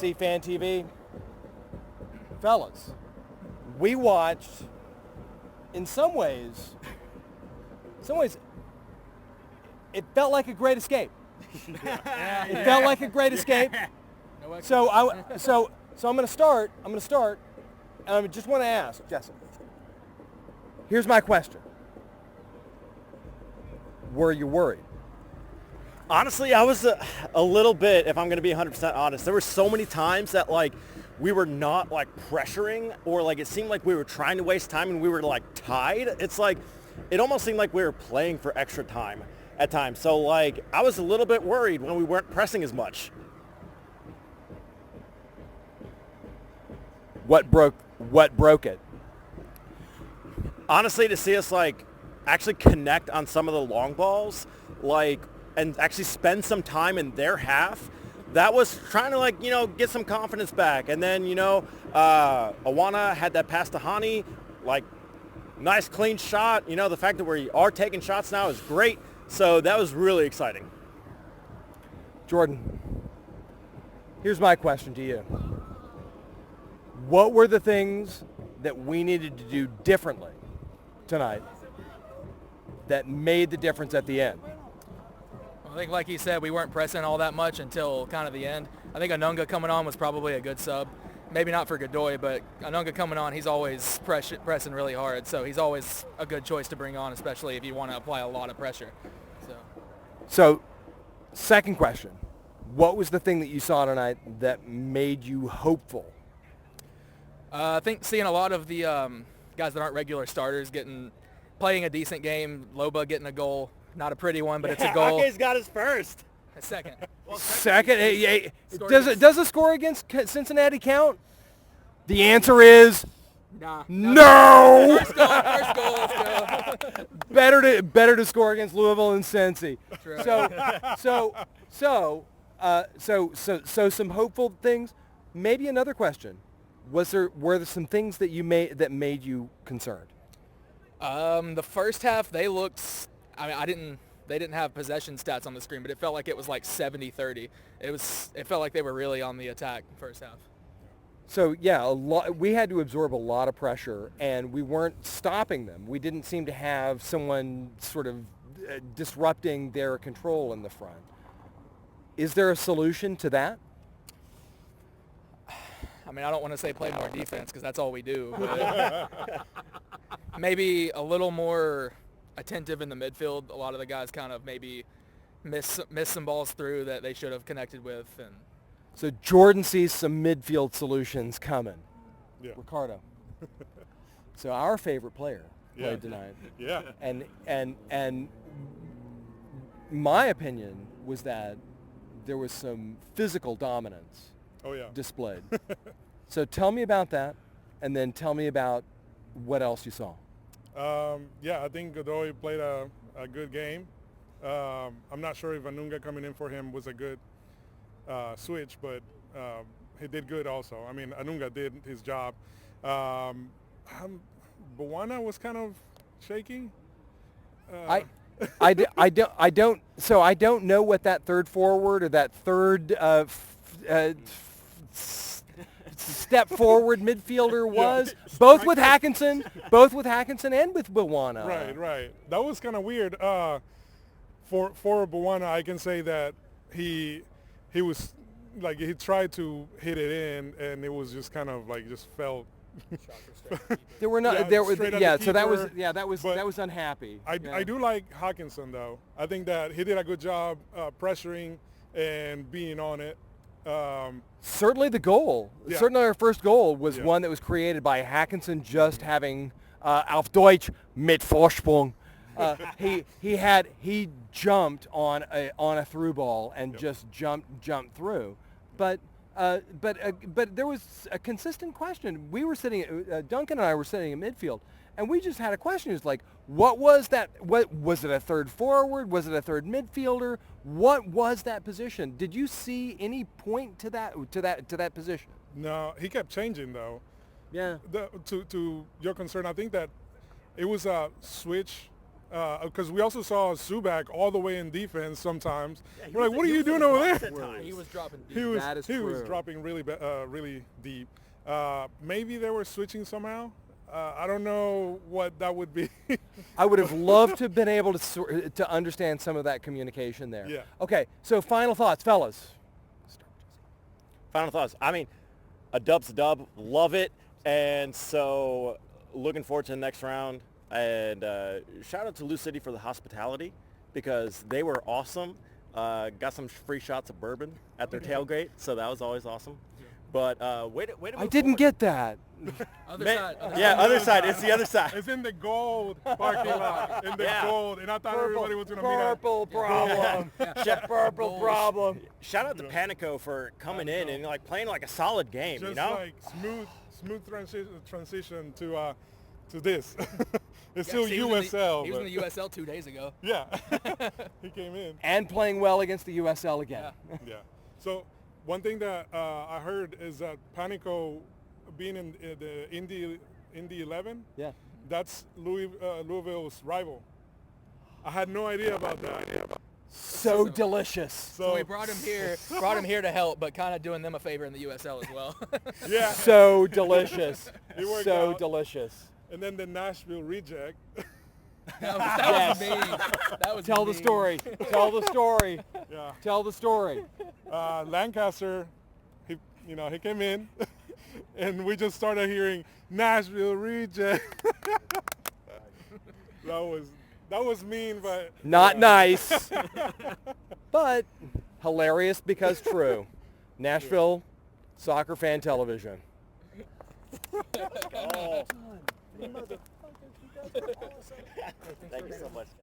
NSC Fan TV. Fellas, we watched, in some ways, it felt like a great escape. It felt like a great escape. So I'm going to start, and I just want to ask, Jessica, here's my question. Were you worried? Honestly, I was a little bit, if I'm going to be 100% honest. There were so many times that, like, we were not, like, pressuring, or, like, it seemed like we were trying to waste time and we were, like, tied. It's like, it almost seemed like we were playing for extra time at times. So, like, I was a little bit worried when we weren't pressing as much. What broke it? Honestly, to see us, like, actually connect on some of the long balls, like, and actually spend some time in their half, that was trying to, like, you know, get some confidence back. And then, you know, Awana had that pass to Hani, like, nice clean shot. You know, the fact that we are taking shots now is great. So that was really exciting. Jordan, here's my question to you. What were the things that we needed to do differently tonight that made the difference at the end? I think, like he said, we weren't pressing all that much until kind of the end. I think Anunga coming on was probably a good sub. Maybe not for Godoy, but Anunga coming on, he's always pressing really hard. So he's always a good choice to bring on, especially if you want to apply a lot of pressure. So, second question. What was the thing that you saw tonight that made you hopeful? I think seeing a lot of the guys that aren't regular starters playing a decent game, Loba getting a goal. Not a pretty one, but it's a goal. Ake's got his first. A second. Second? Does a score against Cincinnati count? The answer is nah. No. First goal. Still. Better to score against Louisville and Cincy. True. So some hopeful things. Maybe another question. Were there some things that made you concerned? The first half they looked. I mean, they didn't have possession stats on the screen, but it felt like it was like 70-30. It felt like they were really on the attack first half. So yeah, we had to absorb a lot of pressure, and we weren't stopping them. We didn't seem to have someone sort of disrupting their control in the front. Is there a solution to that? I mean, I don't want to say play more defense because that's all we do. But maybe a little more attentive in the midfield. A lot of the guys kind of maybe miss some balls through that they should have connected with. And so Jordan sees some midfield solutions coming. Yeah. Ricardo. So our favorite player played tonight. Yeah. And my opinion was that there was some physical dominance displayed. So tell me about that, and then tell me about what else you saw. I think Godoy played a good game. I'm not sure if Anunga coming in for him was a good switch, but he did good also. I mean, Anunga did his job. Bawana was kind of shaky. I don't know what that third forward or that third step forward midfielder was. Both with Hackinson and with Bawana. Right. That was kind of weird. For Bawana, I can say that he was like he tried to hit it in, and it was just kind of like just felt. There were not. There were. Yeah. So that was unhappy. I do like Hawkinson though. I think that he did a good job pressuring and being on it. Certainly the goal. Yeah. Certainly our first goal was one that was created by Hackinson just having auf Deutsch mit Vorsprung. He jumped on a through ball and just jumped through, but there was a consistent question. We were sitting, Duncan and I were sitting in midfield, and we just had a question. It's like, what was that? What was it? A third forward? Was it a third midfielder? What was that position? Did you see any point to that position? No, he kept changing though. Yeah. To your concern, I think that it was a switch because we also saw Subak all the way in defense sometimes. he We're was- like, what are he you was in doing the over box there? at times. He was dropping deep. He was That is he was true. dropping really deep. Maybe they were switching somehow. I don't know what that would be. I would have loved to have been able to understand some of that communication there. Yeah. Okay, so final thoughts, fellas. Final thoughts. I mean, a dub's a dub. Love it. And so looking forward to the next round. And shout out to Lou City for the hospitality because they were awesome. Got some free shots of bourbon at their tailgate, so that was always awesome. But way to I move didn't forward. get that. Other Man, side. yeah, other side. It's the other side. It's in the gold parking lot. In the Yeah. gold. And I thought everybody was going to meet up. Purple problem. Purple problem. Shout out to Panico for coming in and like playing like a solid game. Just you know, like smooth transition to this. It's Yeah, still he was in the- USL. He was in but- the USL 2 days ago. Yeah. He came in. And playing well against the USL again. Yeah. So one thing that I heard is that Panico being in the Indy 11, Yeah. that's Louisville's rival. I had no idea about that. So delicious. So we brought him here to help, but kind of doing them a favor in the USL as well. Yeah. So delicious. It worked So out. delicious. And then the Nashville reject. That was Yes. mean. That was Tell the mean. story. Tell the story. Yeah. Tell the story. Lancaster, he came in, and we just started hearing Nashville reject. That was mean, but Not yeah. nice, but hilarious because true. Nashville Soccer Fan Television. Oh. Thank you so much.